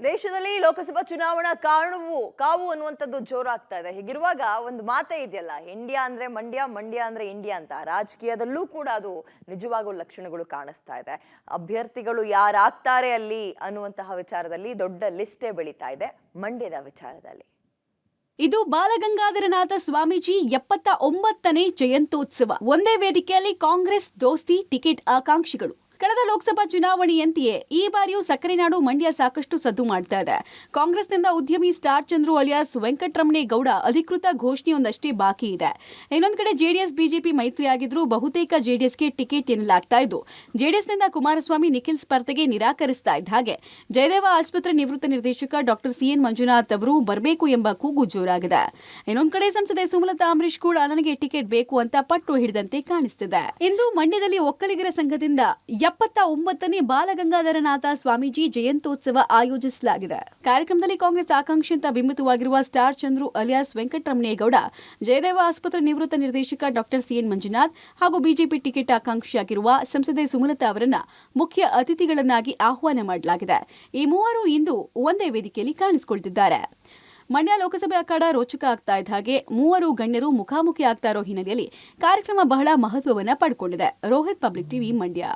ದೇಶದಲ್ಲಿ ಲೋಕಸಭಾ ಚುನಾವಣಾ ಕಾವು ಅನ್ನುವಂಥದ್ದು ಜೋರಾಗ್ತಾ ಇದೆ. ಹೀಗಿರುವಾಗ ಒಂದು ಮಾತೇ ಇದೆಯಲ್ಲ, ಇಂಡಿಯಾ ಅಂದ್ರೆ ಮಂಡ್ಯ, ಮಂಡ್ಯ ಅಂದ್ರೆ ಇಂಡಿಯಾ ಅಂತ. ರಾಜಕೀಯದಲ್ಲೂ ಕೂಡ ಅದು ನಿಜವಾಗೂ ಲಕ್ಷಣಗಳು ಕಾಣಿಸ್ತಾ ಇದೆ. ಅಭ್ಯರ್ಥಿಗಳು ಯಾರಾಗ್ತಾರೆ ಅಲ್ಲಿ ಅನ್ನುವಂತಹ ವಿಚಾರದಲ್ಲಿ ದೊಡ್ಡ ಲಿಸ್ಟೇ ಬೆಳೀತಾ ಇದೆ ಮಂಡ್ಯದ ವಿಚಾರದಲ್ಲಿ. ಇದು ಬಾಲಗಂಗಾಧರನಾಥ ಸ್ವಾಮೀಜಿ 79ನೇ ಜಯಂತ್ಯೋತ್ಸವ. ಒಂದೇ ವೇದಿಕೆಯಲ್ಲಿ ಕಾಂಗ್ರೆಸ್ ದೋಸ್ತಿ ಟಿಕೆಟ್ ಆಕಾಂಕ್ಷಿಗಳು. ಕಳೆದ ಲೋಕಸಭಾ ಚುನಾವಣೆಯಂತೆಯೇ ಈ ಬಾರಿಯೂ ಸಕ್ಕರೆನಾಡು ಮಂಡ್ಯ ಸಾಕಷ್ಟು ಸದ್ದು ಮಾಡ್ತಾ ಇದೆ. ಕಾಂಗ್ರೆಸ್ನಿಂದ ಉದ್ಯಮಿ ಸ್ಟಾರ್ ಚಂದ್ರು ಅಲಿಯಾಸ್ ವೆಂಕಟರಮಣೇಗೌಡ ಅಧಿಕೃತ ಘೋಷಣೆಯೊಂದಷ್ಟೇ ಬಾಕಿ ಇದೆ. ಇನ್ನೊಂದು ಕಡೆ ಜೆಡಿಎಸ್ ಬಿಜೆಪಿ ಮೈತ್ರಿಯಾಗಿದ್ರೂ ಬಹುತೇಕ ಜೆಡಿಎಸ್ಗೆ ಟಿಕೆಟ್ ಎನ್ನಲಾಗ್ತಾ ಇದ್ದು, ಜೆಡಿಎಸ್ನಿಂದ ಕುಮಾರಸ್ವಾಮಿ ನಿಖಿಲ್ ಸ್ಪರ್ಧೆಗೆ ನಿರಾಕರಿಸ್ತಾ ಇದ್ದ ಹಾಗೆ ಜಯದೇವ ಆಸ್ಪತ್ರೆ ನಿವೃತ್ತ ನಿರ್ದೇಶಕ ಡಾಕ್ಟರ್ ಸಿಎನ್ ಮಂಜುನಾಥ್ ಅವರು ಬರಬೇಕು ಎಂಬ ಕೂಗು ಜೋರಾಗಿದೆ. ಇನ್ನೊಂದು ಕಡೆ ಸಂಸದೆ ಸುಮಲತಾ ಅಂಬರೀಶ್ ಕೂಡ ನನಗೆ ಟಿಕೆಟ್ ಬೇಕು ಅಂತ ಪಟ್ಟು ಹಿಡಿದಂತೆ ಕಾಣಿಸ್ತಿದೆ. ಇಂದು ಮಂಡ್ಯದಲ್ಲಿ ಒಕ್ಕಲಿಗರ ಸಂಘದಿಂದ 79ನೇ ಬಾಲಗಂಗಾಧರನಾಥ ಸ್ವಾಮೀಜಿ ಜಯಂತ್ಯೋತ್ಸವ ಆಯೋಜಿಸಲಾಗಿದೆ. ಕಾರ್ಯಕ್ರಮದಲ್ಲಿ ಕಾಂಗ್ರೆಸ್ ಆಕಾಂಕ್ಷಿ ಅಂತ ಬಿಂಬಿತವಾಗಿರುವ ಸ್ಟಾರ್ ಚಂದ್ರು ಅಲಿಯಾಸ್ ವೆಂಕಟರಮಣೇಗೌಡ, ಜಯದೇವ ಆಸ್ಪತ್ರೆ ನಿವೃತ್ತ ನಿರ್ದೇಶಕ ಡಾಕ್ಟರ್ ಸಿಎನ್ ಮಂಜುನಾಥ್ ಹಾಗೂ ಬಿಜೆಪಿ ಟಿಕೆಟ್ ಆಕಾಂಕ್ಷಿಯಾಗಿರುವ ಸಂಸದೆ ಸುಮಲತಾ ಅವರನ್ನ ಮುಖ್ಯ ಅತಿಥಿಗಳನ್ನಾಗಿ ಆಹ್ವಾನ ಮಾಡಲಾಗಿದೆ. ಈ ಮೂವರು ಇಂದು ಒಂದೇ ವೇದಿಕೆಯಲ್ಲಿ ಕಾಣಿಸಿಕೊಳ್ತಿದ್ದಾರೆ. ಮಂಡ್ಯ ಲೋಕಸಭೆ ಅಖಾಡ ರೋಚಕ ಆಗ್ತಾ ಇದ್ದ ಹಾಗೆ ಮೂವರು ಗಣ್ಯರು ಮುಖಾಮುಖಿ ಆಗ್ತಾ ಇರೋ ಹಿನ್ನೆಲೆಯಲ್ಲಿ ಕಾರ್ಯಕ್ರಮ ಬಹಳ ಮಹತ್ವವನ್ನ ಪಡ್ಕೊಂಡಿದೆ. Rohit, public TV, Mandya.